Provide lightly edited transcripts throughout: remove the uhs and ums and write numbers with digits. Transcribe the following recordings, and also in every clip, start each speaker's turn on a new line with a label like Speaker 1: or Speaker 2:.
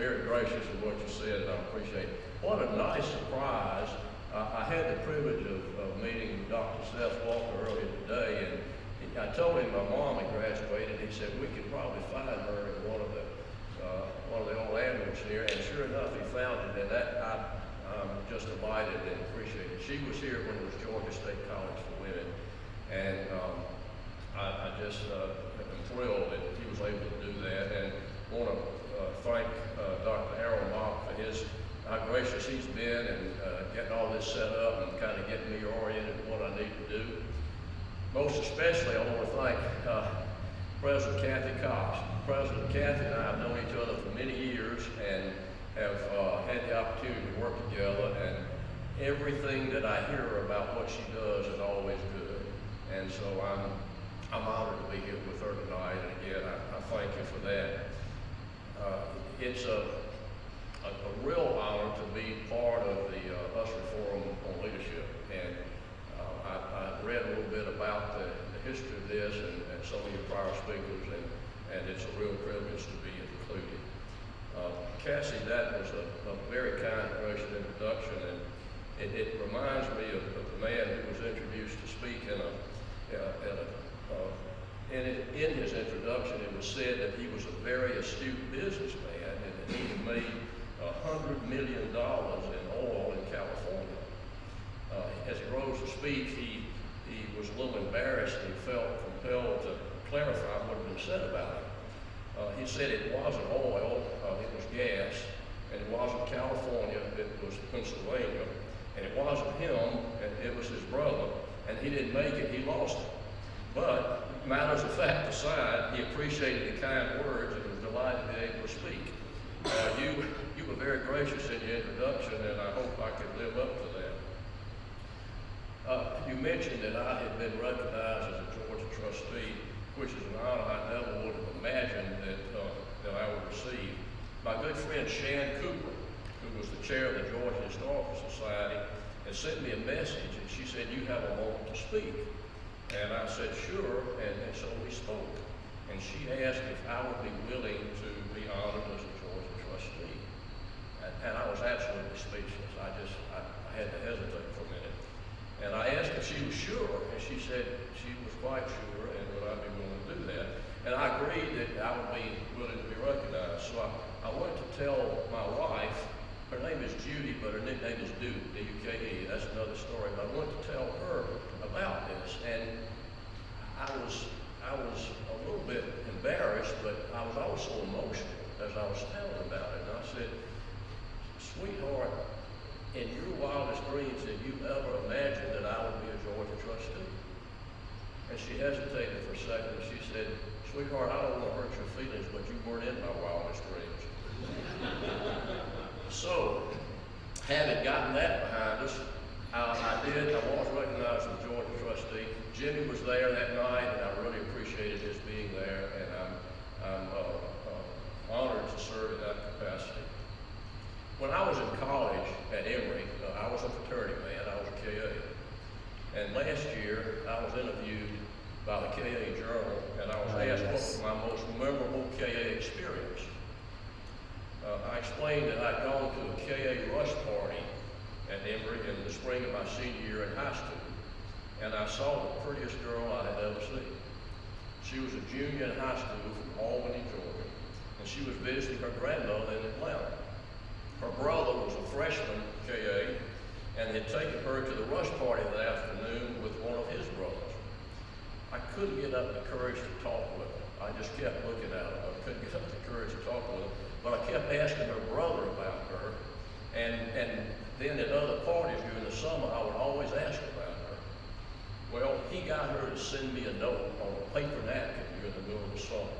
Speaker 1: very gracious in what you said, and I appreciate it. What a nice surprise. I had the privilege of meeting Dr. Seth Walker earlier today, and I told him my mom had graduated. He said we could probably find her in one of the old ambulance here, and sure enough, he found it, and I'm just delighted and appreciate it. She was here when it was Georgia State College for Women, and I just am thrilled that he was able to do that, and want to thank Dr. Harold Mock for how gracious he's been and getting all this set up and kind of getting me oriented in what I need to do. Most especially, I want to thank President Kathy Cox. President Kathy and I have known each other for many years and have had the opportunity to work together, and everything that I hear about what she does is always good. And so I'm honored to be here with her tonight, and again, I thank you for that. It's a real honor to be part of the Usery Forum on Leadership, and I read a little bit about the history of this and some of your prior speakers, and it's a real privilege to be included. Cassie, that was a very kind, gracious introduction, and it reminds me of the man who was introduced to speak in his introduction. It was said that he was a very astute businessman, and that he had made $100 million in oil in California. As he rose to speak, he was a little embarrassed, and he felt compelled to clarify what had been said about him. He said it wasn't oil, it was gas, and it wasn't California, it was Pennsylvania, and it wasn't him, and it was his brother, and he didn't make it, he lost it. But matters of fact aside, he appreciated the kind words and was delighted to be able to speak. You were very gracious in your introduction, and I hope I could live up to that. You mentioned that I had been recognized as a Georgia trustee, which is an honor I never would have imagined that I would receive. My good friend Shan Cooper, who was the chair of the Georgia Historical Society, had sent me a message, and she said, "You have a moment to speak." And I said, "Sure," and so we spoke. And she asked if I would be willing to be honored as a Georgia trustee. And I was absolutely speechless. I had to hesitate for a minute. And I asked if she was sure, and she said she was quite sure, and would I be willing to do that. And I agreed that I would be willing to be recognized. So I went to tell my wife. Her name is Judy, but her nickname is Duke, D-U-K-E. That's another story. But I went to tell her about this, and I was a little bit embarrassed, but I was also emotional as I was telling about it. And I said, "Sweetheart, in your wildest dreams, did you ever imagine that I would be a Georgia trustee?" And she hesitated for a second, and she said, "Sweetheart, I don't want to hurt your feelings, but you weren't in my wildest dreams." So, having gotten that behind us, I was recognized as a Georgia trustee. Jimmy was there that night, and I really appreciated his being there, and I'm honored to serve in that capacity. When I was in college at Emory, I was a fraternity man, I was a KA. And last year, I was interviewed by the KA Journal, and I was asked what was my most memorable KA experience. I explained that I'd gone to a KA rush party at Emory in the spring of my senior year in high school, and I saw the prettiest girl I had ever seen. She was a junior in high school from Albany, Georgia, and she was visiting her grandmother in Atlanta. Her brother was a freshman KA and had taken her to the rush party that afternoon with one of his brothers. I couldn't get up the courage to talk with her. I just kept looking at her. I couldn't get up the courage to talk with her, but I kept asking her brother about her, and then at other parties during the summer, I would always ask about her. Well, he got her to send me a note on a paper napkin during the middle of the summer.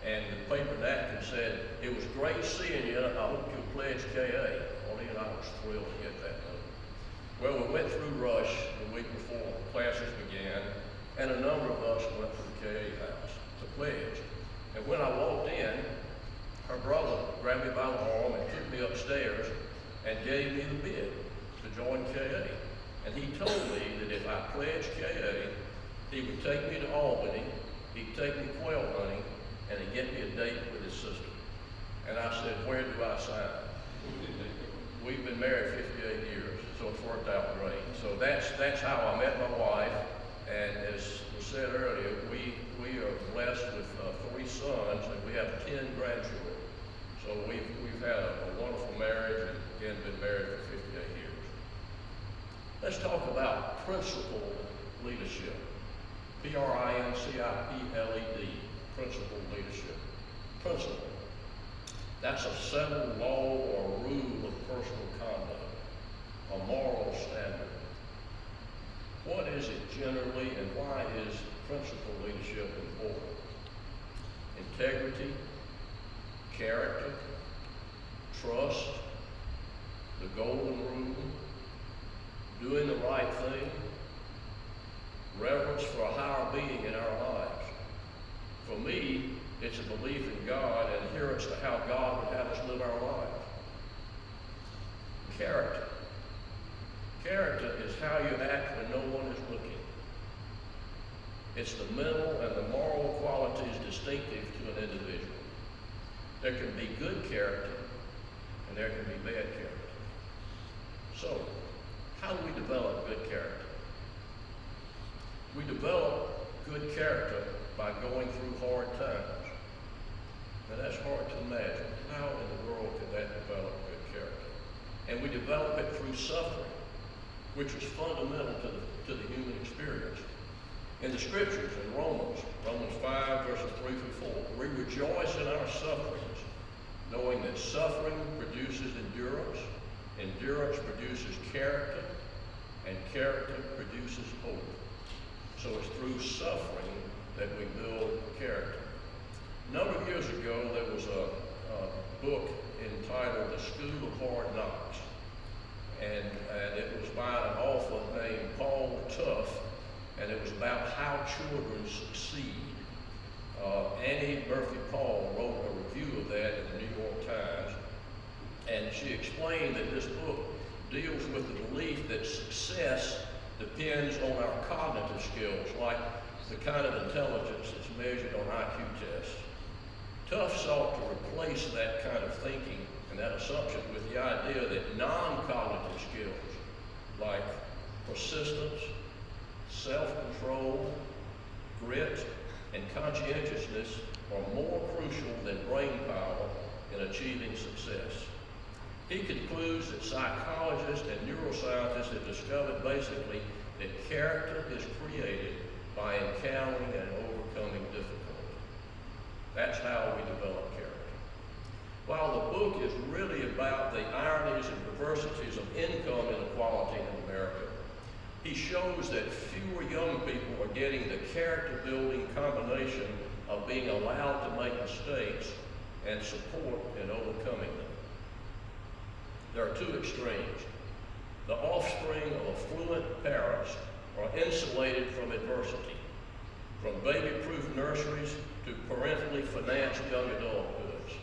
Speaker 1: And the paper napkin said, "It was great seeing you, and I hope you'll pledge KA." Well, and I was thrilled to get that note. Well, we went through Rush the week before classes began, and a number of us went to the KA house to pledge. And when I walked in, her brother grabbed me by the arm and took me upstairs and gave me the bid to join KA. And he told me that if I pledged KA, he would take me to Albany, he'd take me quail hunting, and he'd get me a date with his sister. And I said, where do I sign? We've been married 58 years, so it's worked out great. So that's how I met my wife, and as was said earlier, we are blessed with 3 sons, and we have 10 grandchildren. So we've had a wonderful marriage, and again, been married for 58 years. Let's talk about principled leadership. Principled, principled leadership. Principle. That's a settled law or rule of personal conduct, a moral standard. What is it generally, and why is principled leadership important? Integrity, character, trust, the golden rule, doing the right thing, reverence for a higher being in our lives. For me, it's a belief in God and adherence to how God would have us live our lives. Character. Character is how you act when no one is looking. It's the mental and the moral qualities distinctive to an individual. There can be good character and there can be bad character. So, how do we develop good character? We develop good character by going through hard times. Now that's hard to imagine. How in the world could that develop good character? And we develop it through suffering, which is fundamental to the human experience. In the scriptures, in Romans 5, verses 3 through 4, we rejoice in our sufferings, knowing that suffering produces endurance, endurance produces character, and character produces hope. So it's through suffering that we build character. A number of years ago, there was a book entitled The School of Hard Knocks. And it was by an author named Paul Tough, and it was about how children succeed. Annie Murphy Paul wrote a review of that in the New York Times, and she explained that this book deals with the belief that success depends on our cognitive skills, like the kind of intelligence that's measured on IQ tests. Tough sought to replace that kind of thinking and that assumption with the idea that non-cognitive skills like persistence, self-control, grit, and conscientiousness are more crucial than brain power in achieving success. He concludes that psychologists and neuroscientists have discovered basically that character is created by encountering and overcoming difficulty. That's how we develop character. While the book is really about the ironies and perversities of income inequality in America, he shows that fewer young people are getting the character-building combination of being allowed to make mistakes and support in overcoming them. There are 2 extremes. The offspring of affluent parents are insulated from adversity, from baby-proof nurseries to parentally financed young adulthoods.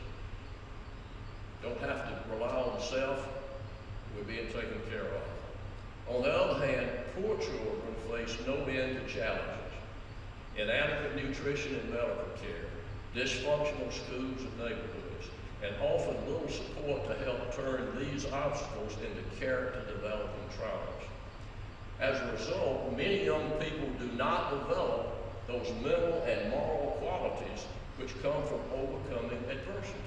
Speaker 1: Don't have to rely on self, we're being taken care of. On the other hand, poor children face no end to challenges: inadequate nutrition and medical care, dysfunctional schools and neighborhoods, and often little support to help turn these obstacles into character-developing triumphs. As a result, many young people do not develop those mental and moral qualities which come from overcoming adversity.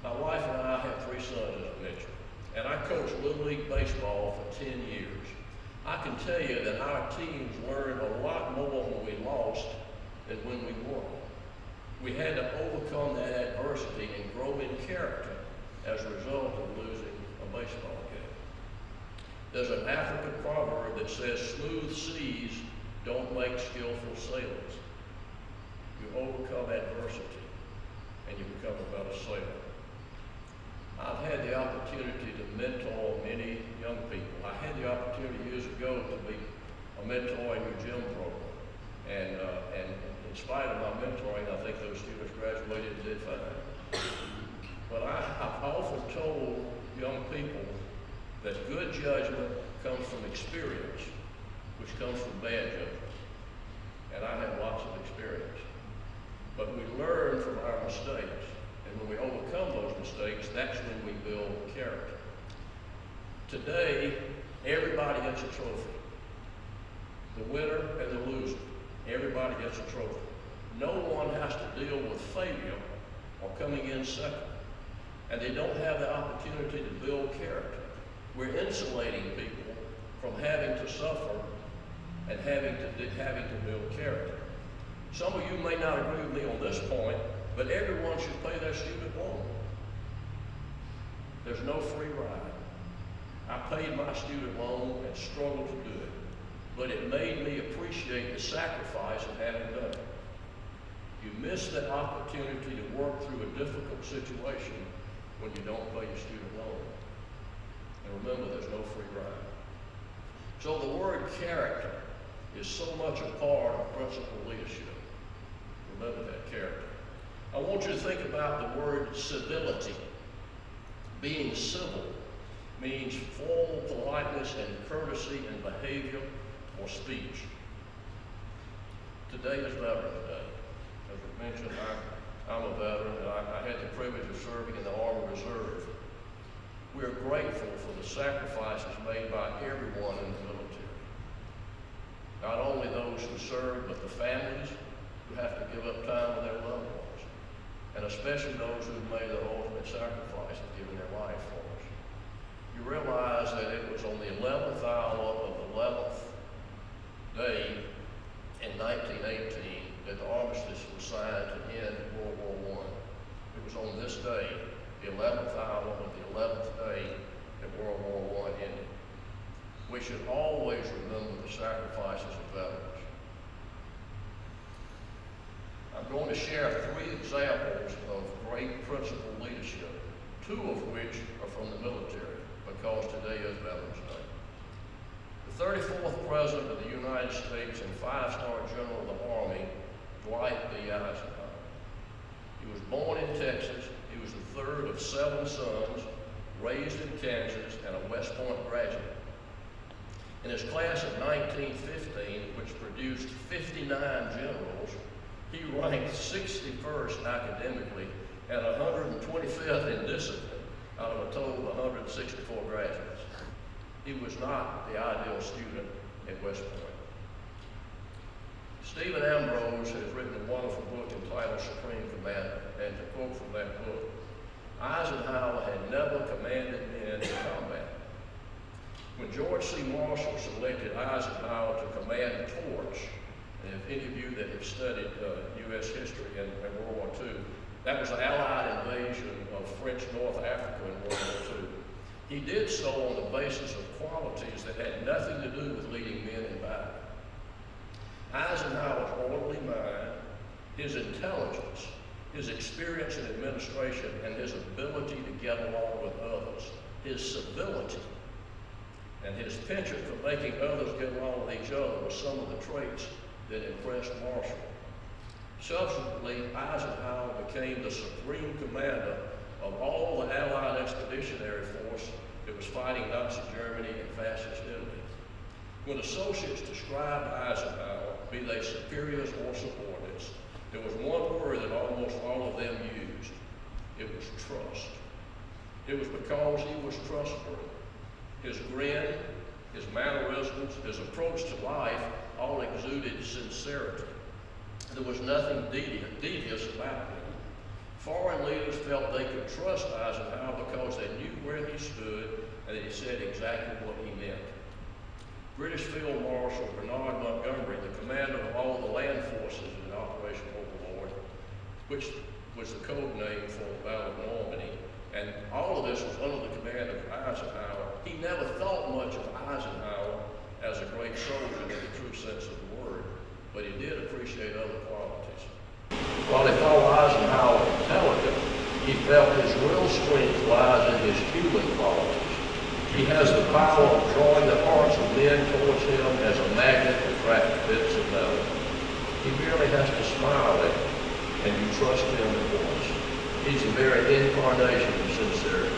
Speaker 1: My wife and I have 3 sons, as I mentioned, and I coached Little League Baseball for 10 years. I can tell you that our teams learned a lot more when we lost than when we won. We had to overcome that adversity and grow in character as a result of losing a baseball game. There's an African proverb that says, smooth seas don't make skillful sailors. You overcome adversity and you become a better sailor. I've had the opportunity to mentor many young people. I had the opportunity years ago to be a mentor in your gym program. And in spite of my mentoring, I think those students graduated and did fine. But I've often told young people that good judgment comes from experience, which comes from bad judgment. And I have lots of experience. But we learn from our mistakes. And Today, everybody gets a trophy. The winner and the loser. Everybody gets a trophy. No one has to deal with failure or coming in second. And they don't have the opportunity to build character. We're insulating people from having to suffer and having to build character. Some of you may not agree with me on this point, but everyone should pay their student loan. There's no free ride. I paid my student loan and struggled to do it, but it made me appreciate the sacrifice of having done it. You miss that opportunity to work through a difficult situation when you don't pay your student loan. And remember, there's no free ride. So the word character is so much a part of principal leadership. Remember that character. I want you to think about the word civility. Being civil means formal politeness and courtesy in behavior or speech. Today is Veterans Day. As I mentioned, I'm a veteran, and I had the privilege of serving in the Army Reserve. We're grateful for the sacrifices made by everyone in the military. Not only those who serve, but the families who have to give up time with their loved ones, and especially those who've made the ultimate sacrifice of giving their life for us. You realize that it was on the 11th hour of the 11th day in 1918 that the armistice was signed to end World War I. It was on this day, the 11th hour of the 11th day, that World War I ended. We should always remember the sacrifices of veterans. I'm going to share 3 examples of great principal leadership, 2 of which are from the military, because today is Veterans Day. The 34th President of the United States and 5-star General of the Army, Dwight D. Eisenhower. He was born in Texas. He was the 3rd of 7 sons, raised in Kansas, and a West Point graduate. In his class of 1915, which produced 59 generals, he ranked 61st academically and 125th in discipline out of a total of 164 graduates. He was not the ideal student at West Point. Stephen Ambrose has written a wonderful book entitled Supreme Commander, and to quote from that book, Eisenhower had never commanded men in combat. When George C. Marshall selected Eisenhower to command torch, and if any of you that have studied U.S. history in World War II, that was the Allied invasion of French North Africa in World War II. He did so on the basis of qualities that had nothing to do with leading men in battle. Eisenhower's orderly mind, his intelligence, his experience in administration, and his ability to get along with others, his civility, and his penchant for making others get along with each other were some of the traits that impressed Marshall. Subsequently, Eisenhower became the supreme commander of all the Allied expeditionary force that was fighting Nazi Germany and fascist Italy. When associates described Eisenhower, be they superiors or subordinates, there was one word that almost all of them used. It was trust. It was because he was trustworthy. His grin, his mannerisms, his approach to life all exuded sincerity. There was nothing devious about him. Foreign leaders felt they could trust Eisenhower because they knew where he stood and that he said exactly what he meant. British Field Marshal Bernard Montgomery, the commander of all the land forces in Operation Overlord, which was the code name for the Battle of Normandy, and all of this was under the command of Eisenhower. He never thought much of Eisenhower as a great soldier in the true sense of the word, but he did appreciate other qualities. While he thought Eisenhower intelligent, he felt his real strength lies in his human qualities. He has the power of drawing the hearts of men towards him as a magnet attracts bits of metal. He merely has to smile at you, and you trust him at once. He's the very incarnation of sincerity.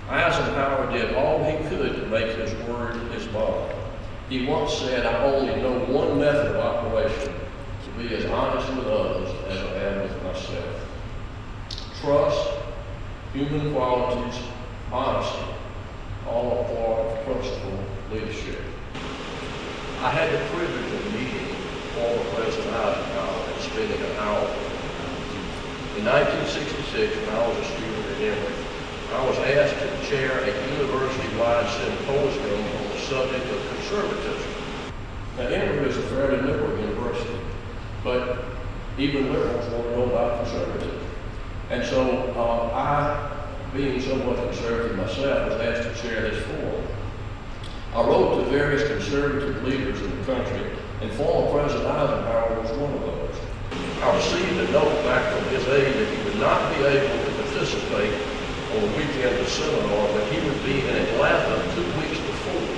Speaker 1: Eisenhower did all he could to make his word his bond. He once said, "I only know one method of operation to be as honest with others as I am with myself." Trust, human qualities, honesty, all part of principal leadership. I had the privilege of meeting former President Eisenhower and spending an hour with him. In 1966, when I was a student at Emory, I was asked to chair a university-wide symposium on the subject of conservatism. Now, Emory is a fairly liberal university, but even liberals want to know about conservatism. And so I, being somewhat conservative myself, was asked to chair this forum. I wrote to various conservative leaders in the country, and former President Eisenhower was one of those. I received a note back from his aide that he would not be able to participate on the weekend of the seminar, but he would be in Atlanta 2 weeks before,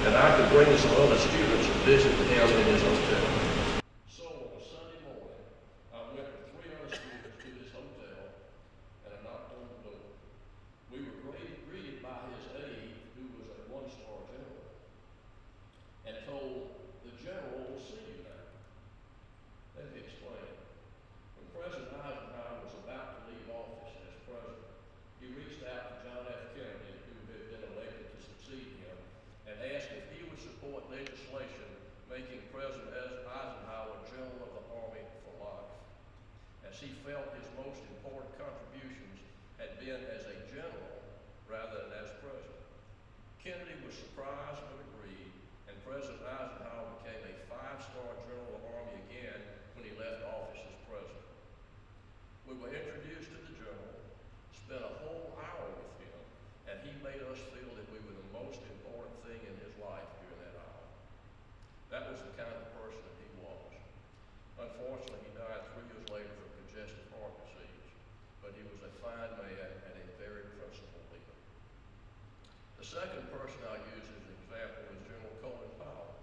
Speaker 1: and I could bring some other students and visit him in his hotel. So on a Sunday morning, I went with 3 other students to his hotel, and I knocked on the door. We were greeted by his aide, who was a 1-star general, and told, "The general will see you now." Let me explain. When President Eisenhower was about to leave office as president, he reached out to John F. Kennedy, who had been elected to succeed him, and asked if he would support legislation making President Eisenhower General of the Army for life, as he felt his most important contributions had been as a general rather than as president. Kennedy was surprised but agreed, and President Eisenhower became a 5-star General of the Army again when he left office as president. We were introduced to the general, spent a whole hour with him, and he made us feel that we were the most important thing in his life during that hour. That was the kind of person that he was. Unfortunately, he died 3 years later from congestive heart disease, but he was a fine man and a very principled leader. The second person I use as an example is General Colin Powell,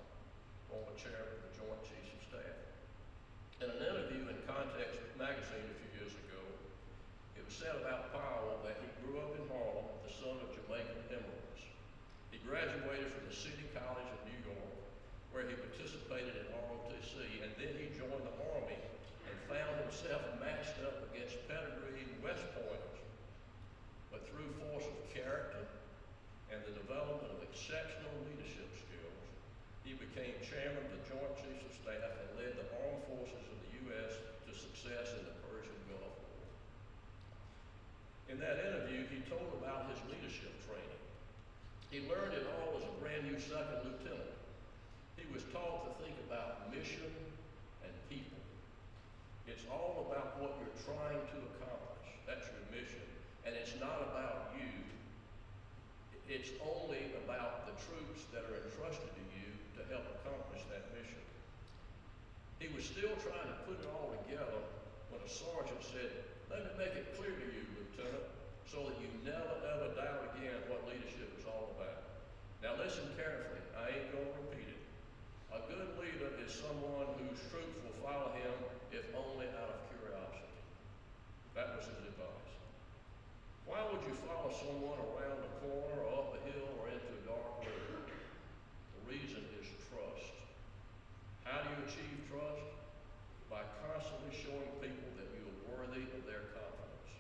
Speaker 1: former chairman of the Joint Chiefs of Staff. In an interview in Context magazine a few years ago, it was said about Powell that he grew up in Harlem, the son of Jamaican immigrants. He graduated from the City College of New York, where he participated in ROTC, and then he joined the Army and found himself matched up against pedigreed West Pointers. But through force of character and the development of exceptional leadership skills, he became chairman of the Joint Chiefs of Staff and led the armed forces of the U.S. to success in the Persian Gulf War. In that interview, he told about his leadership training. He learned it all as a brand new second lieutenant. He was taught to think about mission and people. It's all about what you're trying to accomplish. That's your mission. And it's not about you. It's only about the troops that are entrusted to you to help accomplish that mission. He was still trying to put it all together when a sergeant said, "Let me make it clear to you, Lieutenant, so that you never ever doubt again what leadership is all about. Now listen carefully, I ain't gonna repeat it. A good leader is someone whose troops will follow him if only out of curiosity." That was his advice. Why would you follow someone around a corner or up a hill or into a dark room? The reason is trust. How do you achieve trust? By constantly showing people that you are worthy of their confidence.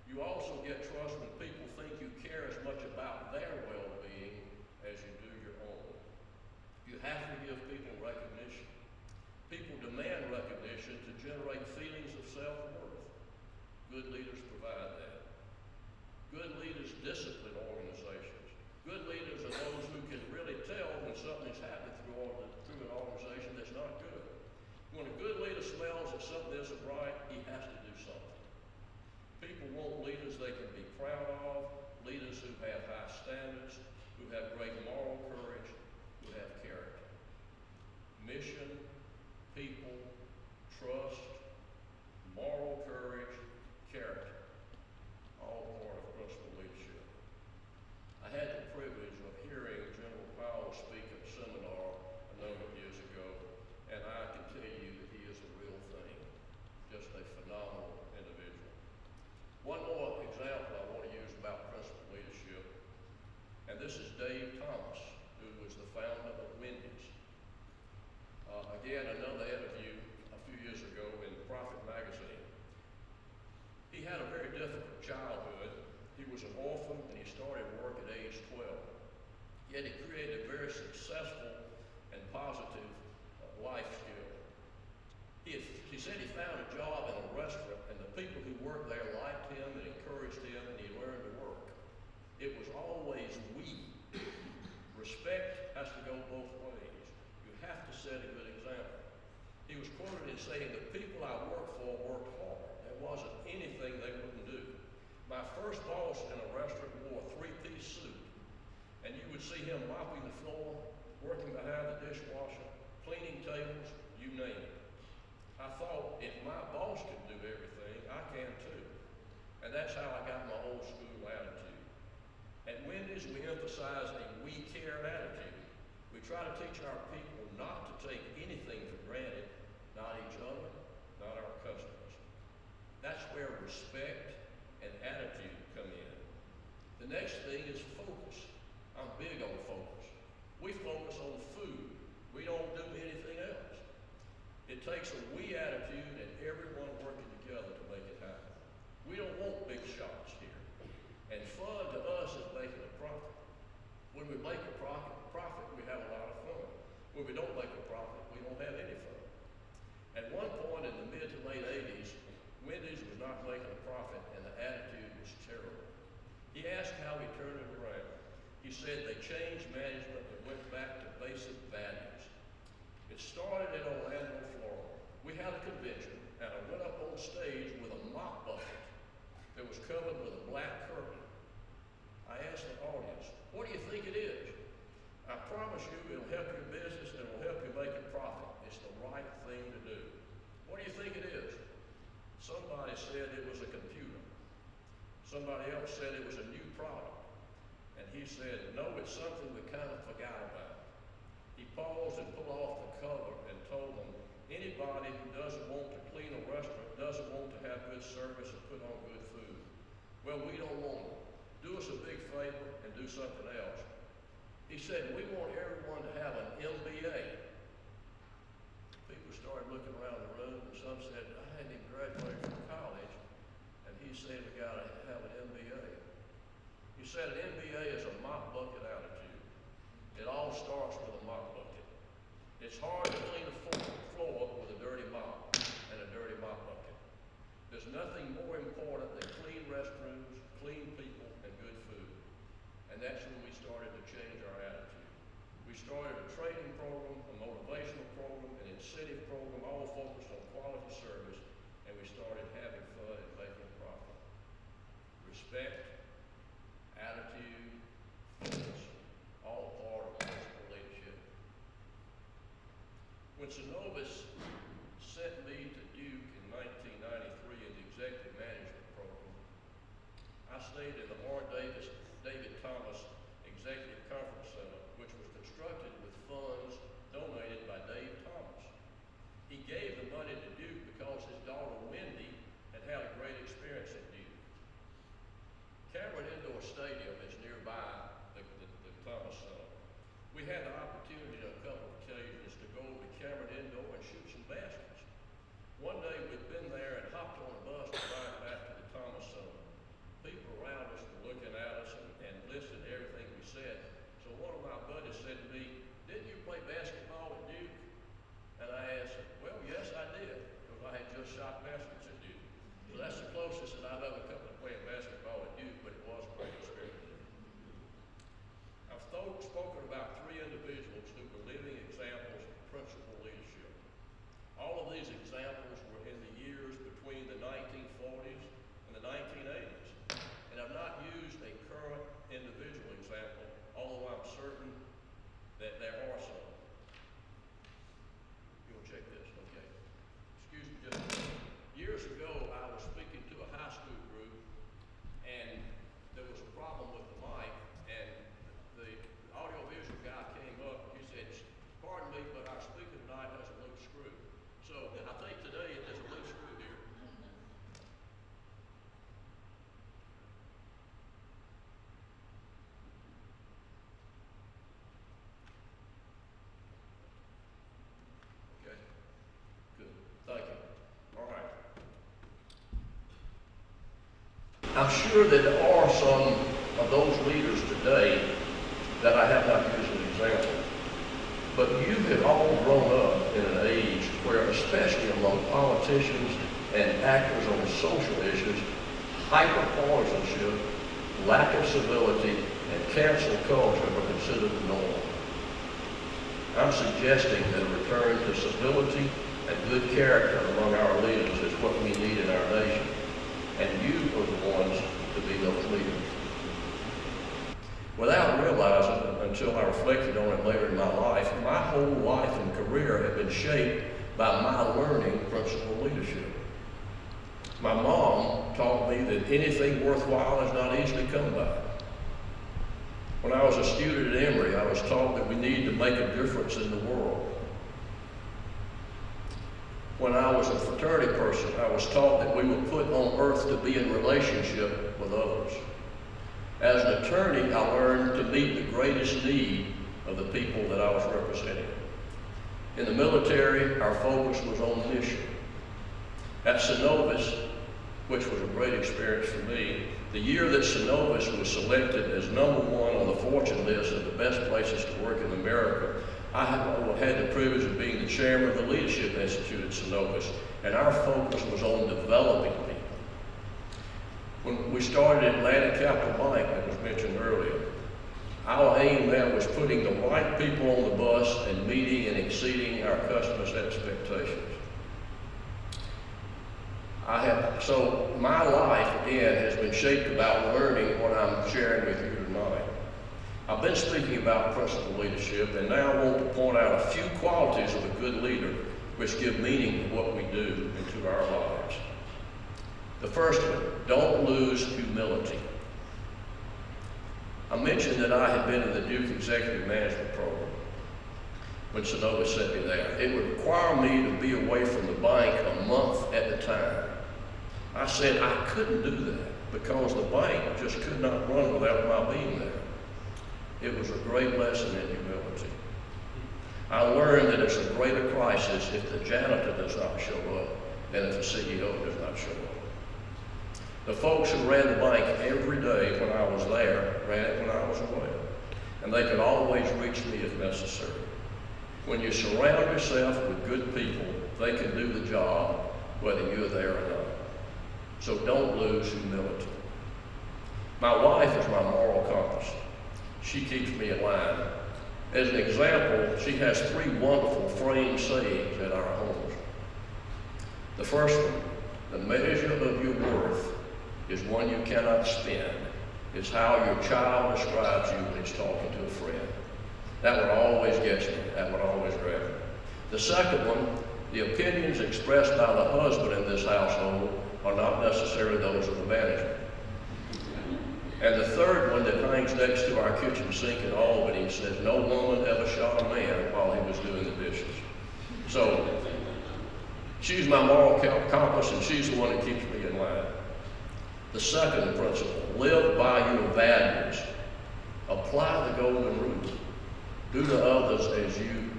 Speaker 1: You also get trust when people think you care as much about their well-being as you do your own. You have to give people recognition. People demand recognition to generate feelings of self-worth. Good leaders provide that. Good leaders discipline organizations. Good leaders are those who can really tell when something's happening through an organization that's not good. When a good leader smells that something isn't right, he has to do something. People want leaders they can be proud of, leaders who have high standards, who have great moral courage, who have character. Mission, people, trust, moral courage, character. All part of principal leadership. I had the privilege of hearing General Powell speak at a seminar a number of years ago, and I can tell you that he is a real thing, just a phenomenal individual. One more example I want to use about principal leadership, and this is Dave Thomas, who was the founder of Wendy's. Again, another interview a few years ago in Prophet magazine. He had a very difficult childhood. He was an orphan and he started work at age 12. Yet he created a very successful and positive life skill. He said he found a job in a restaurant, and the people who worked there liked him and encouraged him, and he learned to work. It was always we. Respect has to go both ways. You have to set a good example. He was quoted as saying, the people I worked for worked hard. There wasn't anything they wouldn't do. My first boss in a restaurant wore a three-piece suit, and you would see him mopping the floor, working behind the dishwasher, cleaning tables, you name it. I thought, if my boss could do everything, I can too. And that's how I got my old school attitude. At Wendy's, we emphasize a we care attitude. We try to teach our people not to take anything for granted, not each other, not our customers. That's where respect and attitude come in. The next thing is focus. I'm big on focus. We focus on food. We don't do anything else. It takes a we attitude and everyone working together to make it happen. We don't want big shots here. And fun to us is making a profit. When we make a profit, we have a lot of fun. When we don't make a profit, we don't have any fun. At one point in the mid to late 80s, Wendy's was not making a profit and the attitude was terrible. He asked how he turned it around. He said they changed management and went back to basic values. It started in Orlando, Florida. We had a convention, and I went up on stage with a mop bucket that was covered with a black curtain. I asked the audience, what do you think it is? I promise you it'll help your business and it'll help you make a profit. It's the right thing to do. What do you think it is? Somebody said it was a computer. Somebody else said it was a new product. And he said, no, it's something we kind of forgot about. He paused and pulled off the cover and told them, anybody who doesn't want to clean a restaurant doesn't want to have good service and put on good food. Well, we don't want it. Do us a big favor and do something else. He said, we want everyone to have an MBA. People started looking around the room, and some said, I hadn't even graduated from college. And he said, we got to have an MBA. He said an MBA is a mop bucket attitude. It all starts with a mop bucket. It's hard to clean a floor with a dirty mop and a dirty mop bucket. There's nothing more important than clean restrooms, clean people, and good food. And that's when we started to change our attitude. We started a training program, a motivational program, an incentive program, all focused on quality service, and we started having fun and making a profit. Respect, attitude, focus, all part of principal leadership. When Synovus sent me to Duke in 1993 in the executive management program, I stayed in the David Thomas Executive Conference Center, which was constructed with funds donated by Dave Thomas. He gave the money to Duke because his daughter Wendy had had a great experience at Duke. Cameron Indoor Stadium is nearby the Thomas Center. We had the opportunity on a couple of occasions to go to Cameron Indoor and shoot some baskets. One day we'd been there and hopped on a bus to ride back to the Thomas Center. People around us were looking at us and listening to everything we said. So one of my buddies said to me, didn't you play basketball at Duke? And I asked him, well, yes, I did, because I had just shot baskets at Duke. So that's the closest that I've ever come to playing basketball at Duke, but it was a great experience. I've spoken about three individuals who were living examples of principal leadership. All of these examples were in the years between the 1940s and the 1980s. And I've not used a current individual example, although I'm certain that there are some. You'll check this, okay. Excuse me just a minute. Years ago, I was speaking to a high school group, and there was a problem with the mic, and the audiovisual guy came up, and he said, pardon me, but our speaker tonight has a loose screw. So I think today there's a loose screw here. Okay, good, thank you. All right. I'm sure that there are some of those leaders today that I have not used as an example. But you have all grown up in an age where, especially among politicians and actors on social issues, hyper-partisanship, lack of civility, and cancel culture are considered the norm. I'm suggesting that a return to civility and good character among our leaders is what we need in our nation. And you are the ones to be those leaders. Without realizing it until I reflected on it later in my life, my whole life and career have been shaped by my learning principle leadership. My mom taught me that anything worthwhile is not easily come by. When I was a student at Emory, I was taught that we need to make a difference in the world. When I was a fraternity person, I was taught that we were put on earth to be in relationship with others. As an attorney, I learned to meet the greatest need of the people that I was representing. In the military, our focus was on mission. At Synovus, which was a great experience for me, the year that Synovus was selected as #1 on the Fortune list of the best places to work in America, I had the privilege of being the chairman of the Leadership Institute at Synovus, and our focus was on developing people. When we started Atlantic Capital Bank, that was mentioned earlier, our aim there was putting the right people on the bus and meeting and exceeding our customers' expectations. So my life, again, has been shaped about learning what I'm sharing with you tonight. I've been speaking about principal leadership, and now I want to point out a few qualities of a good leader which give meaning to what we do and to our lives. The first one, don't lose humility. I mentioned that I had been in the Duke Executive Management Program when Synovus sent me there. It would require me to be away from the bank a month at a time. I said I couldn't do that because the bank just could not run without my being there. It was a great lesson in humility. I learned that it's a greater crisis if the janitor does not show up than if the CEO does not show up. The folks who ran the bank every day when I was there ran it when I was away, and they could always reach me if necessary. When you surround yourself with good people, they can do the job whether you're there or not. So don't lose humility. My wife is my moral compass. She keeps me in line. As an example, she has 3 wonderful framed sayings at our homes. The first one, the measure of your worth is one you cannot spend. It's how your child describes you when he's talking to a friend. That one always gets me. That one always grabs me. The second one, the opinions expressed by the husband in this household are not necessarily those of the management. And the third one that hangs next to our kitchen sink in Albany says, no woman ever shot a man while he was doing the dishes. So she's my moral compass, and she's the one that keeps me in line. The second principle, live by your values. Apply the golden rule. Do to others as you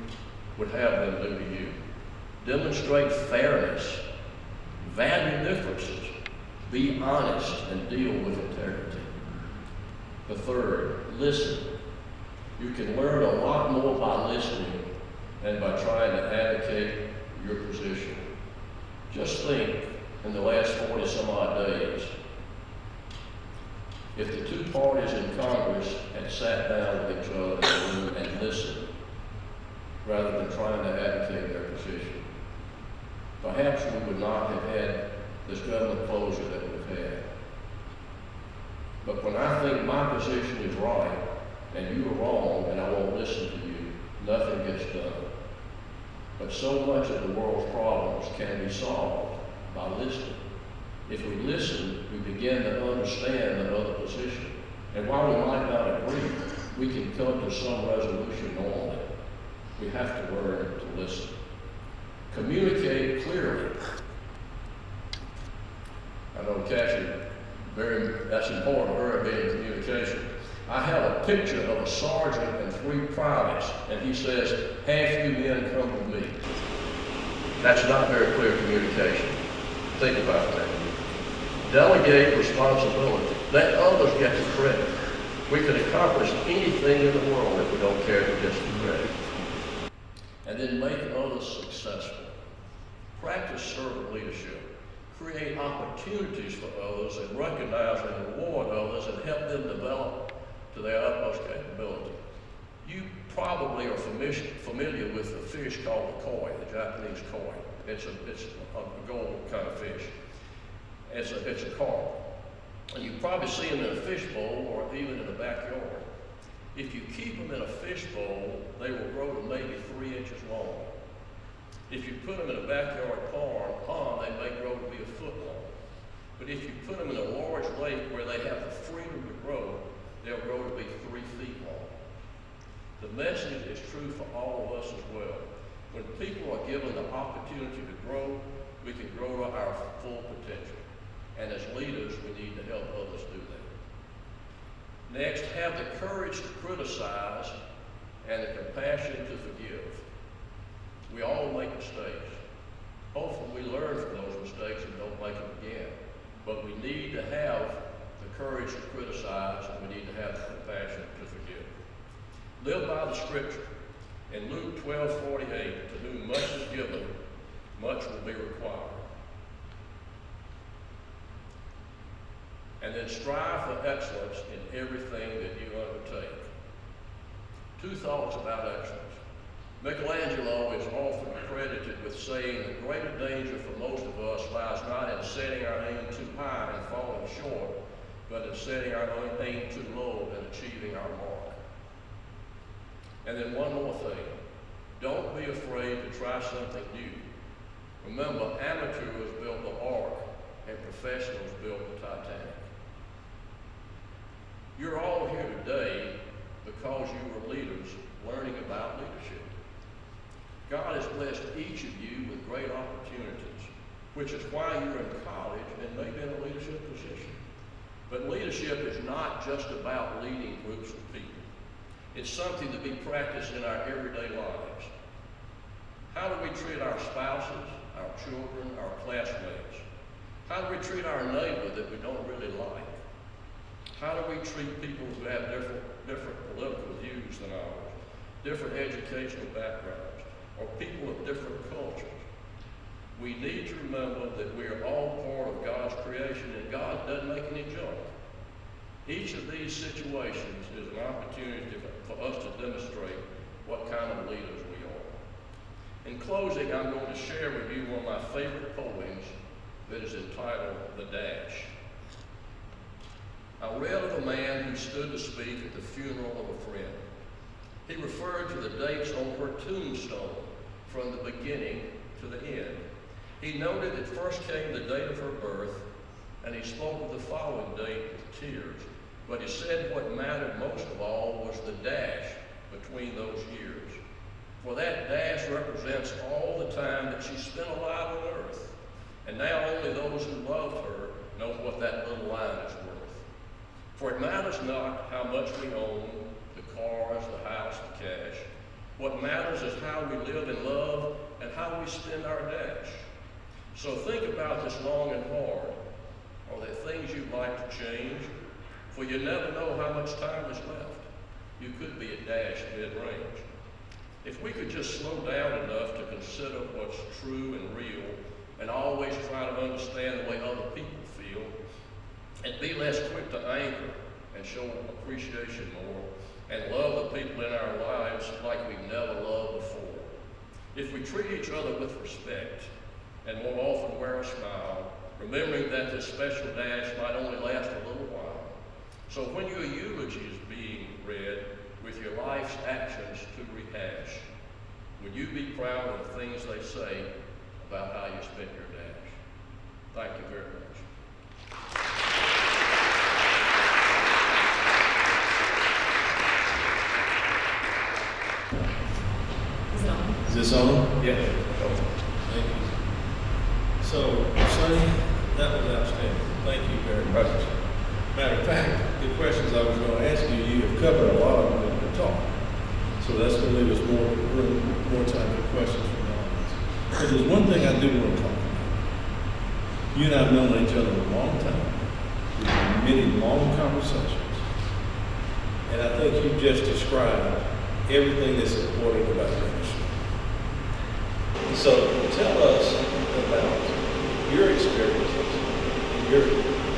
Speaker 1: would have them do to you. Demonstrate fairness. Value differences. Be honest and deal with integrity. The third, listen. You can learn a lot more by listening than by trying to advocate your position. Just think, in the last 40 some odd days, if the 2 parties in Congress had sat down with each other in the room and listened, rather than trying to advocate their position, perhaps we would not have had this government closure that we've had. But when I think my position is right and you are wrong and I won't listen to you, nothing gets done. But so much of the world's problems can be solved by listening. If we listen, we begin to understand the other position. And while we might not agree, we can come to some resolution normally. We have to learn to listen. Communicate clearly. I know Cassie, that's important to her, being in communication. I have a picture of a sergeant and 3 privates, and he says, half you men come with me. That's not very clear communication. Think about that. Delegate responsibility. Let others get the credit. We can accomplish anything in the world if we don't carry just be ready. And then make others successful. Practice servant leadership. Create opportunities for others and recognize and reward others and help them develop to their utmost capability. You probably are familiar with the fish called the koi, the Japanese koi. It's a gold kind of fish. It's a carp. And you probably see them in a fish bowl or even in the backyard. If you keep them in a fish bowl, they will grow to maybe 3 inches long. If you put them in a backyard pond, they may grow to be a foot long. But if you put them in a large lake where they have the freedom to grow, they'll grow to be 3 feet long. The message is true for all of us as well. When people are given the opportunity to grow, we can grow to our full potential. And as leaders, we need to help others do that. Next, have the courage to criticize and the compassion to forgive. We all make mistakes. Hopefully we learn from those mistakes and don't make them again. But we need to have the courage to criticize and we need to have the compassion to forgive. Live by the scripture. In Luke 12:48, to whom much is given, much will be required. And then strive for excellence in everything that you undertake. 2 thoughts about excellence. Michelangelo is often credited with saying the greater danger for most of us lies not in setting our aim too high and falling short, but in setting our aim too low and achieving our mark. And then one more thing. Don't be afraid to try something new. Remember, amateurs built the Ark and professionals built the Titanic. You're all here today because you were leaders learning about leadership. God has blessed each of you with great opportunities, which is why you're in college and maybe in a leadership position. But leadership is not just about leading groups of people. It's something to be practiced in our everyday lives. How do we treat our spouses, our children, our classmates? How do we treat our neighbor that we don't really like? How do we treat people who have different political views than ours, different educational backgrounds, or people of different cultures? We need to remember that we are all part of God's creation and God doesn't make any junk. Each of these situations is an opportunity for us to demonstrate what kind of leaders we are. In closing, I'm going to share with you one of my favorite poems that is entitled The Dash. I read of a man who stood to speak at the funeral of a friend. He referred to the dates on her tombstone from the beginning to the end. He noted that first came the date of her birth, and he spoke of the following date with tears. But he said what mattered most of all was the dash between those years. For that dash represents all the time that she spent alive on earth. And now only those who loved her know what that little line is worth. For it matters not how much we own, the cars, the house, the cash. What matters is how we live in love and how we spend our dash. So think about this long and hard. Are there things you'd like to change? For you never know how much time is left. You could be a dash mid-range. If we could just slow down enough to consider what's true and real and always try to understand the way other people feel and be less quick to anger and show appreciation more and love the people in our lives like we've never loved before. If we treat each other with respect and more often wear a smile, remembering that this special dash might only last a little while. So when your eulogy is being read with your life's actions to rehash, would you be proud of the things they say about how you spent your dash? Thank you very much.
Speaker 2: Is this on?
Speaker 1: Yes.
Speaker 2: Thank you. So, Sonny, that was outstanding. Thank you very much. Matter of fact, the questions I was going to ask you, you have covered a lot of them in the talk. So that's going to leave us more time for questions from the audience. But there's one thing I do want to talk about. You and I have known each other a long time. We've had many long conversations. And I think you just described everything that's important about ministry. So tell us about your experiences and your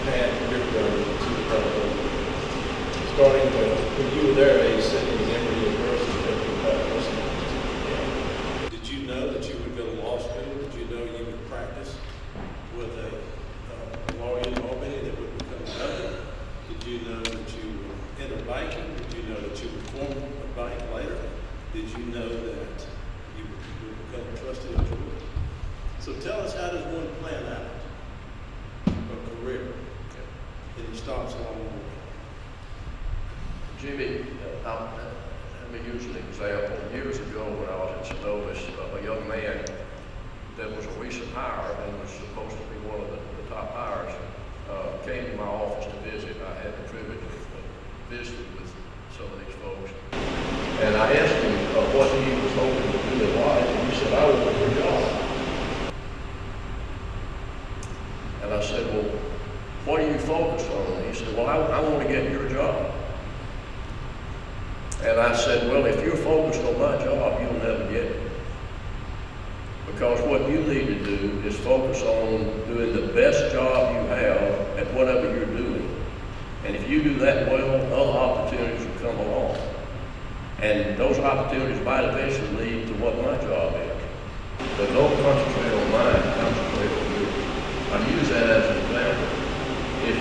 Speaker 2: path, your journey to the pulpit. Starting when you were there at age 7 in Emory University, thinking about listening. Did you know that you would go to law school? Did you know you would practice with a lawyer in Albany that would become a judge? Did you know that you would enter banking? Did you know that you would form a bank later? Did you know that you would become a trustee of Georgia? So tell us, how does one plan out a career? And he stops along the way.
Speaker 1: Jimmy, let me use an example. Years ago when I was in St. Louis, a young man that was a recent hire and was supposed to be one of the top hires came to my office to visit. I had the privilege of visiting with some of these folks. And I asked him what he was hoping to do in life, and he said, I want a job. And I said, well, what are you focused on? And he said, well, I want to get your job. And I said, well, if you're focused on my job, you'll never get it. Because what you need to do is focus on doing the best job you have at whatever you're doing. And if you do that well, other opportunities will come along. And those opportunities might eventually lead to what my job is. But don't concentrate on mine, concentrate on you. I use that as an example. If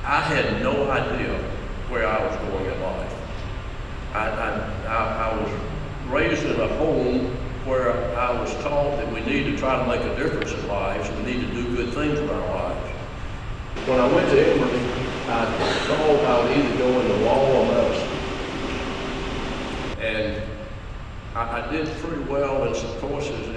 Speaker 1: I had no idea where I was going in life, I was raised in a home where I was taught that we need to try to make a difference in lives, and we need to do good things in our lives. When I went to Emory, I thought I would either go into law or medicine. And I did pretty well in some courses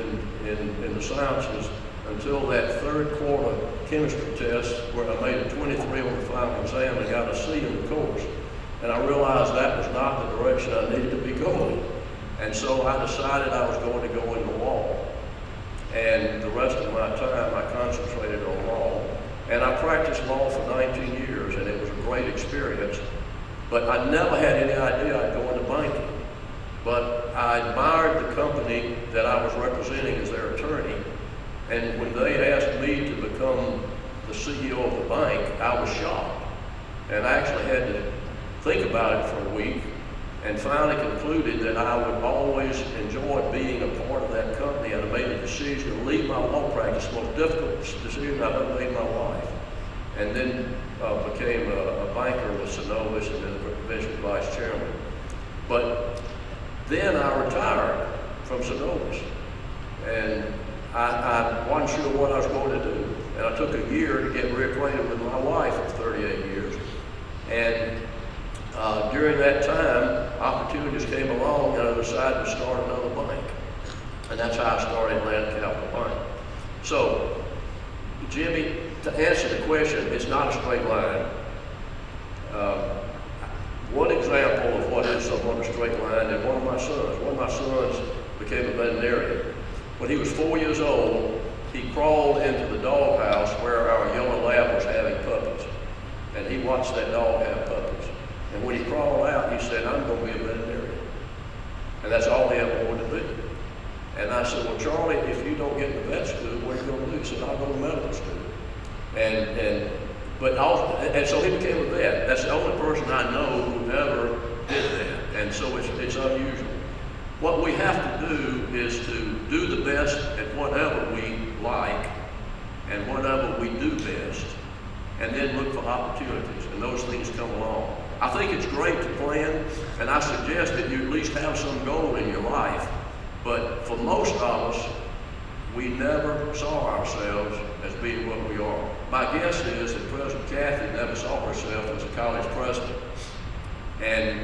Speaker 1: in the sciences until that third quarter chemistry test where I made a 23 on the final exam and got a C in the course. And I realized that was not the direction I needed to be going. And so I decided I was going to go into law. And the rest of my time I concentrated on law. And I practiced law for 19 years, and it was a great experience. But I never had any idea I'd go into banking. But I admired the company that I was representing as their attorney. And when they asked me to become the CEO of the bank, I was shocked. And I actually had to think about it for a week and finally concluded that I would always enjoy being a part of that company, and I made a decision to leave my law practice, the most difficult decision I've ever made in my life, and then became a banker with Synovus and then eventually vice chairman. But then I retired from Synovus, and I wasn't sure what I was going to do. And I took a year to get reacquainted with my wife of 38 years. And during that time, opportunities came along, and I decided to start another bank. And that's how I started Atlanta Capital Bank. So, Jimmy, to answer the question, it's not a straight line. One example of what is somewhat a straight line is one of my sons became a veterinarian. When he was 4 years old, he crawled into the doghouse where our yellow lab was having puppies. And he watched that dog have puppies. And when he crawled out, he said, I'm going to be a veterinarian. And that's all he ever wanted to be. And I said, well, Charlie, if you don't get into vet school, what are you going to do? He said, I'll go to medical school. And so he became a vet. That's the only person I know who ever did that. And so it's unusual. What we have to do is to do the best at whatever we like and whatever we do best, and then look for opportunities, and those things come along. I think it's great to plan, and I suggest that you at least have some goal in your life, but for most of us, we never saw ourselves as being what we are. My guess is that President Kathy never saw herself as a college president, and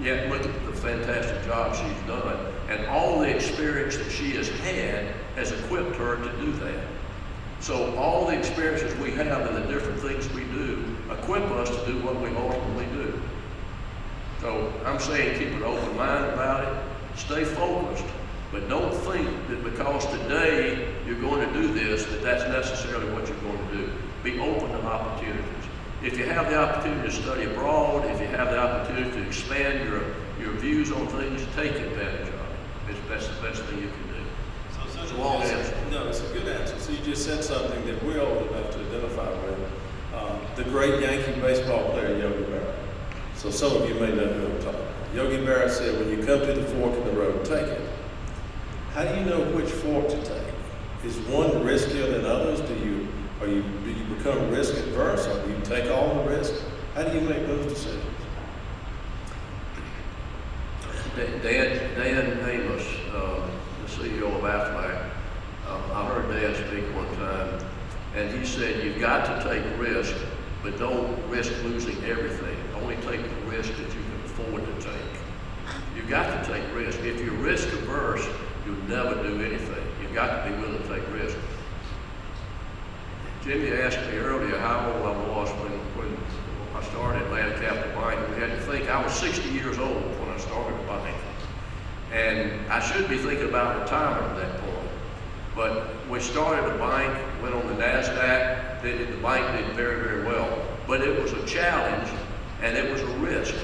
Speaker 1: yet look at the fantastic job she's done, and all the experience that she has had has equipped her to do that. So all the experiences we have and the different things we do equip us to do what we ultimately do. So I'm saying keep an open mind about it, stay focused, but don't think that because today you're going to do this, that that's necessarily what you're going to do. Be open to opportunities. if you have the opportunity to study abroad, if you have the opportunity to expand your views on things, take advantage of it. That's the best thing you can do. It's a long answer.
Speaker 2: No, it's a good answer. So you just said something that we're old enough to identify with. The great Yankee baseball player, Yogi Berra. So some of you may know who I'm talking about. Yogi Berra said, when you come to the fork in the road, take it. How do you know which fork to take? Is one riskier than others? Do you become risk adverse, or do you take all the risk? How do you make those decisions?
Speaker 1: Dan Amos, the CEO of Aflac, I heard Dan speak one time, and he said, you've got to take risk, but don't risk losing everything. Only take the risk that you can afford to take. You've got to take risk. If you're risk averse, you'll never do anything. You've got to be willing to take risk. Jimmy asked me earlier how old I was when I started Atlanta Capital Bank. We had to think I was 60 years old when I started the bank. And I should be thinking about retirement at that point. But we started a bank, went on the NASDAQ, the bank did very, very well. But it was a challenge and it was a risk.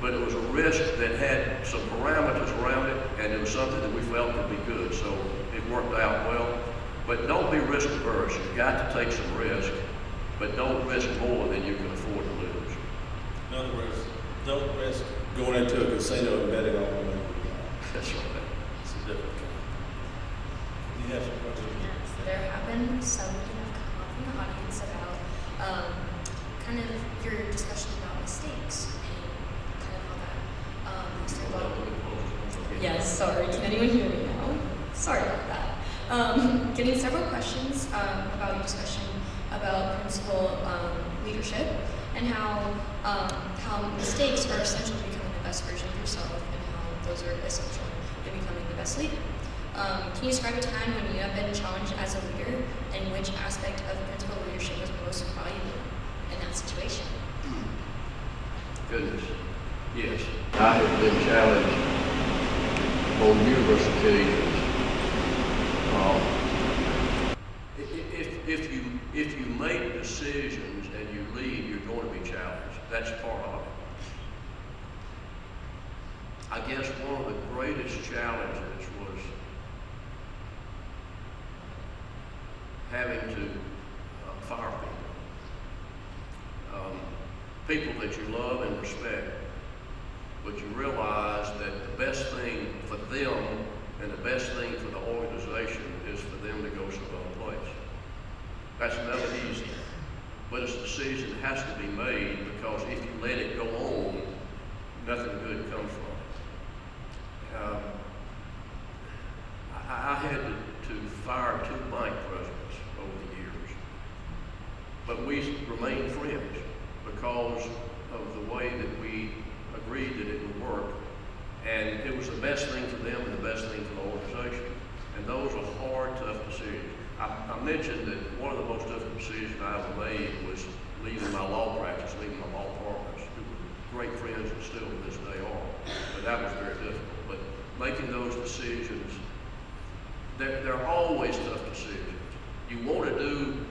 Speaker 1: But it was a risk that had some parameters around it, and it was something that we felt could be good. So it worked out well. But don't be risk averse. You've got to take some risk, but don't risk more than you can afford to lose.
Speaker 2: In other words, don't risk going into a casino and betting on the money.
Speaker 1: That's right.
Speaker 2: It's a different kind. You have some questions?
Speaker 3: Yes, there have been some who have come up in the audience about kind of your discussion about mistakes and kind of how that has to involve. Yes, sorry. Can anyone hear me now? Sorry about that. Getting several questions about your discussion about principal leadership and how mistakes are essential to becoming the best version of yourself and how those are essential to becoming the best leader. Can you describe a time when you have been challenged as a leader and which aspect of principal leadership was most valuable in that situation?
Speaker 1: Goodness. Yes. I have been challenged on numerous occasions. If you make decisions and you lead, you're going to be challenged. That's part of it. I guess one of the greatest challenges was having to fire people. People that you love and respect, but you realize that the best thing for them and the best thing for the organization is for them to go some other place. That's never easy, but it's a decision that has to be made, because if you let it go on, nothing good comes from it. I had to fire 2 bank presidents over the years, but we remained friends because of the way that we agreed that it would work, and it was the best thing for them and the best thing for the organization. And those are hard, tough decisions. I mentioned that one of the most difficult decisions I ever made was leaving my law practice, leaving my law partners, who were great friends and still to this day are. But that was very difficult. But making those decisions, they're always tough decisions. You want to do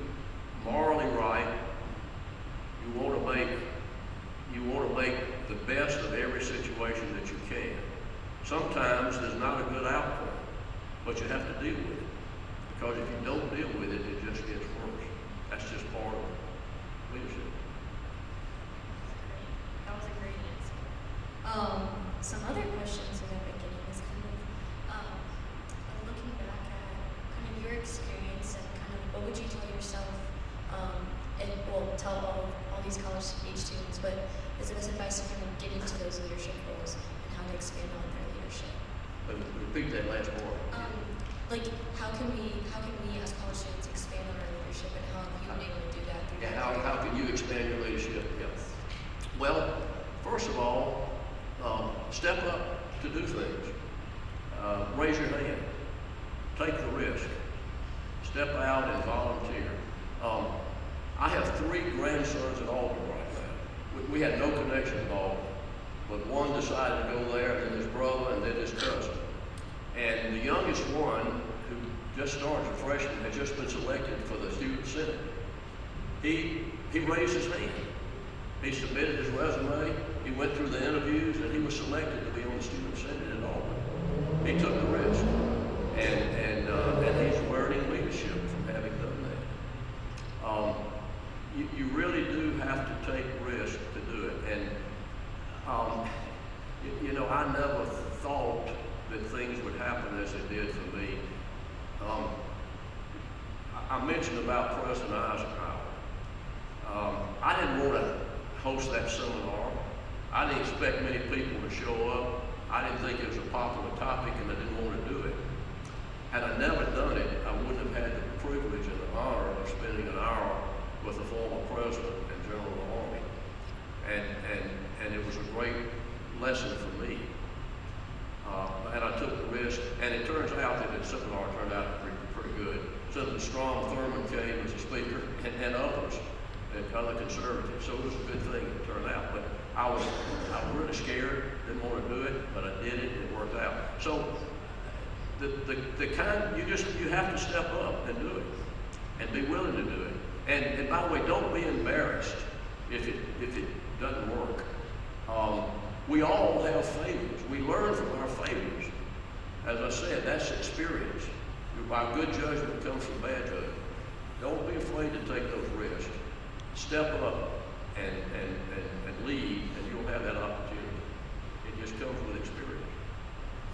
Speaker 1: morally right. You want to make the best of every situation that you can. Sometimes there's not a good outcome, but you have to deal with it. Because if you don't deal with it, it just gets worse. That's just part of leadership.
Speaker 3: That was a great answer. Some other questions that I've been getting is kind of looking back at kind of your experience and kind of what would you tell yourself, and well, tell all these college age students, but is the best advice to kind of get into those leadership roles and how to expand on their leadership?
Speaker 1: Repeat that last part.
Speaker 3: Like how can we as college students expand on our leadership, and how have you been able to do that through
Speaker 1: Yeah, how can you expand your leadership? Yeah. Well, first of all, step up to do things. Raise your hand. Take the risk. Step out and volunteer. I have 3 grandsons in Albany right now. We had no connection with Albany, but one decided to go there, and then his brother, and then his cousin. And the youngest one, who just started as a freshman, had just been selected for the student senate. He raised his hand. He submitted his resume, he went through the interviews, and he was selected to be on the student senate at Auburn. He took the risk, and he's learning leadership from having done that. You really do have to take risk to do it, and you know, I never thought that things would happen as they did for me. I mentioned about President Eisenhower. I didn't want to host that seminar. I didn't expect many people to show up. I didn't think it was a popular topic, and I didn't want to do it. Had I never done it, I wouldn't have had the privilege and the honor of spending an hour with the former president and general of the Army. And it was a great lesson for me. And I took the risk, and it turns out that the seminar turned out pretty good. Senator Strom Thurmond came as a speaker, and others, and other conservatives. So it was a good thing, it turned out. But I was really scared, didn't want to do it, but I did it, and it worked out. So the kind, you have to step up and do it, and be willing to do it. And by the way, don't be embarrassed if it doesn't work. We all have failures. We learn from our failures. As I said, that's experience. Our good judgment comes from bad judgment. Don't be afraid to take those risks. Step up and lead, and you'll have that opportunity. It just comes with experience.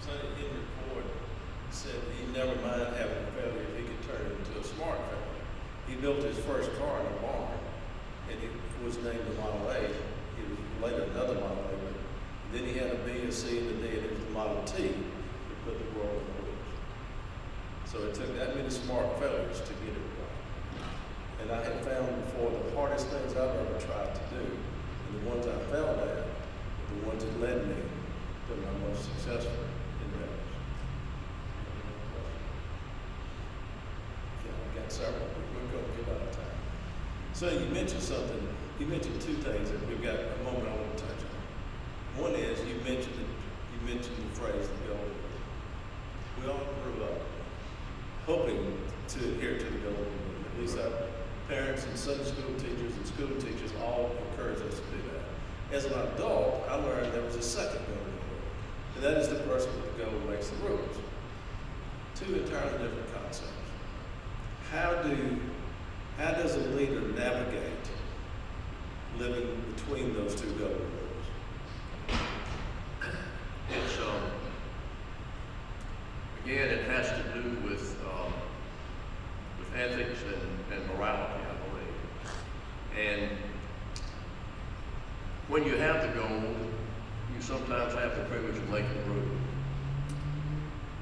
Speaker 2: Sonny Henry Ford said he never mind having a failure if he could turn it into a smart failure. He built his first car in a barn, and it was named the Model A. It was later another Model A, but then he had a B, a C, and a D, and it was the Model T that put the world on the wheels. So it took that many smart failures to get it right. And I had found before the hardest things I've ever tried to do, and the ones I failed at, were the ones that led me to my most successful endeavors. Yeah, I've got several, but we're going to get out of time. So you mentioned something, you mentioned two things that we've got a moment I want to touch on. One is you mentioned the phrase the golden rule. We all grew up hoping to adhere to the golden rule. At least our parents and Sunday school teachers all encourage us to do that. As an adult, I learned there was a second golden rule, and that is the person with the goal makes the rules. Two entirely different concepts. How does a leader navigate living between those two golden rules?
Speaker 1: It's again, it has to do with ethics and morality, I believe. And when you have the goal, you sometimes have the privilege of making the rule.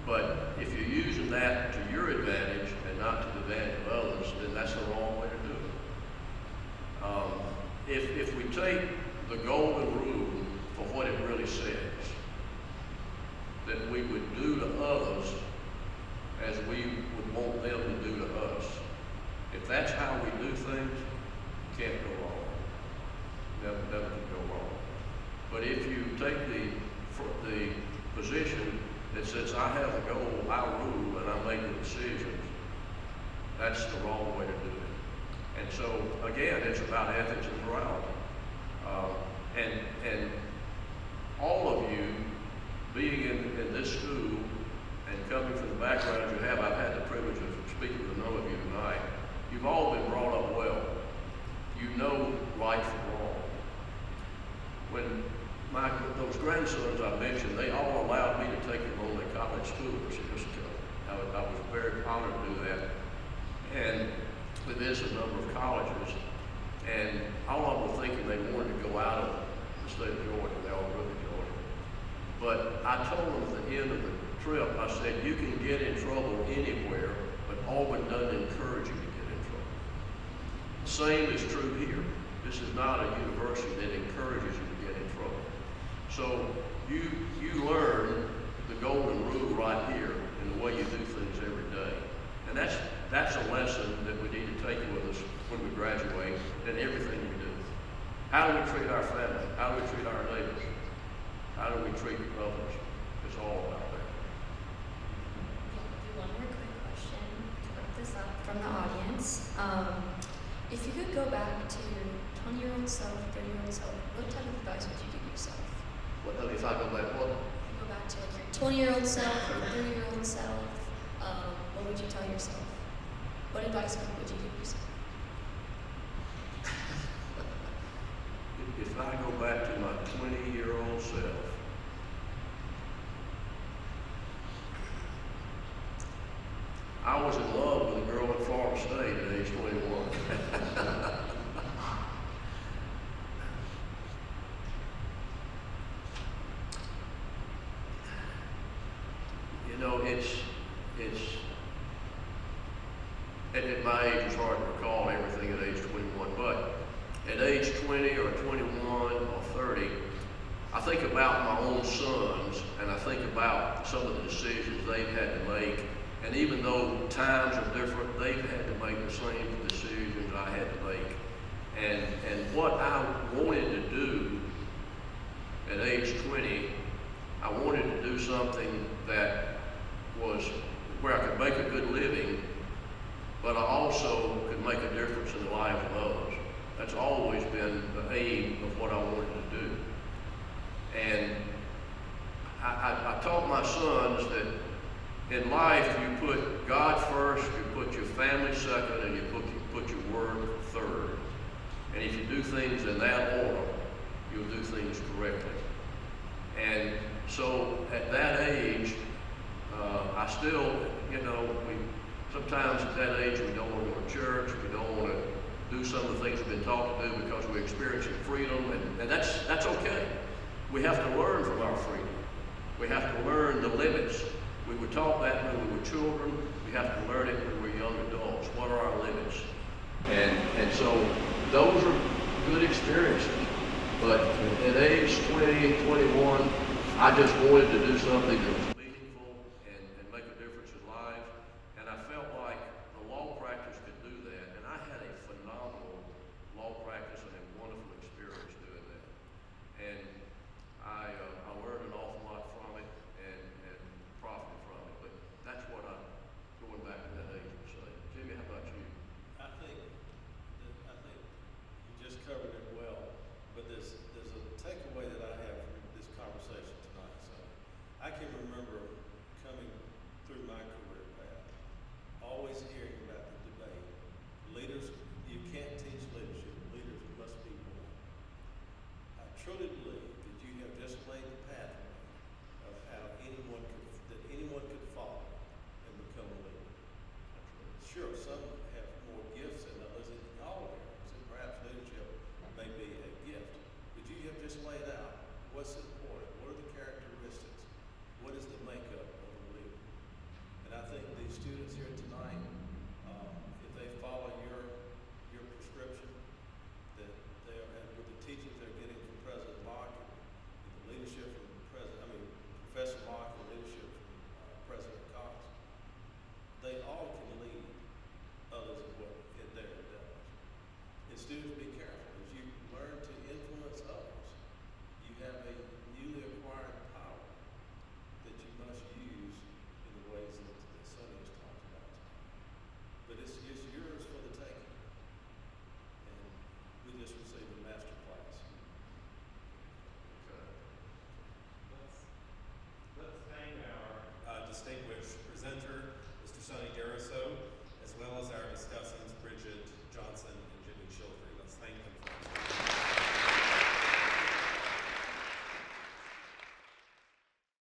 Speaker 1: But if you're using that to your advantage and not to the advantage of others, then that's the wrong way to do it. If we take the golden rule for what it really says, that we would do to others as we would want them to do to us. If that's how we do things, can't go wrong. Never can go wrong. But if you take the position that says, I have the goal, I rule, and I make the decisions, that's the wrong way to do it. And so, again, it's about ethics and morality. And all of you, being in this school and coming from the background you have, I've had the privilege of speaking with a number of you tonight. You've all been brought up well. You know right from wrong. When those grandsons I mentioned, they all allowed me to take them on their college tours years ago. I was very honored to do that. And we visited a number of colleges, and all of them were thinking they wanted to go out of the state of Georgia. They all really enjoyed it. But I told them at the end of the trip, I said, you can get in trouble anywhere, but Auburn doesn't encourage you to get in trouble. The same is true here. This is not a university that encourages you to get in trouble. So you learn the golden rule right here in the way you do things every day. And that's a lesson that we need to take with us when we graduate in everything we do. How do we treat our family? How do we treat our neighbors? How do we treat others? It's all about that.
Speaker 3: One more quick question to wrap this up from the audience. If you could go back to 20-year-old self, 30-year-old self, what type of advice would you give yourself?
Speaker 1: What, if I go back, what?
Speaker 3: Go back to like your 20-year-old self or 30-year-old self, what would you tell yourself? What advice would you give yourself?
Speaker 1: If I go back to my 20-year-old self, I was in love with a girl at Florida State at age 21. You know, at my age, it's hard to recall everything at age 21, but at age 20 or 21 or 30, I think about my own sons, and I think about some of the decisions they've had to make. And even though times are different, they've had to make the same decisions I had to make. And what I wanted to do at age 20, I wanted to do something that was where I could make a good living, but I also could make a difference in the lives of others. That's always been the aim of what I wanted to do. And I taught my sons that in life you put God first, you put your family second, and you put your work third. And if you do things in that order, you'll do things correctly. And so at that age, I still, sometimes at that age we don't want to go to church, we don't want to do some of the things we've been taught to do because we're experiencing freedom, and that's okay. We have to learn from our freedom. We have to learn the limits. We were taught that when we were children. We have to learn it when we're young adults. What are our limits? And so those are good experiences. But at age 20, 21, I just wanted to do something that was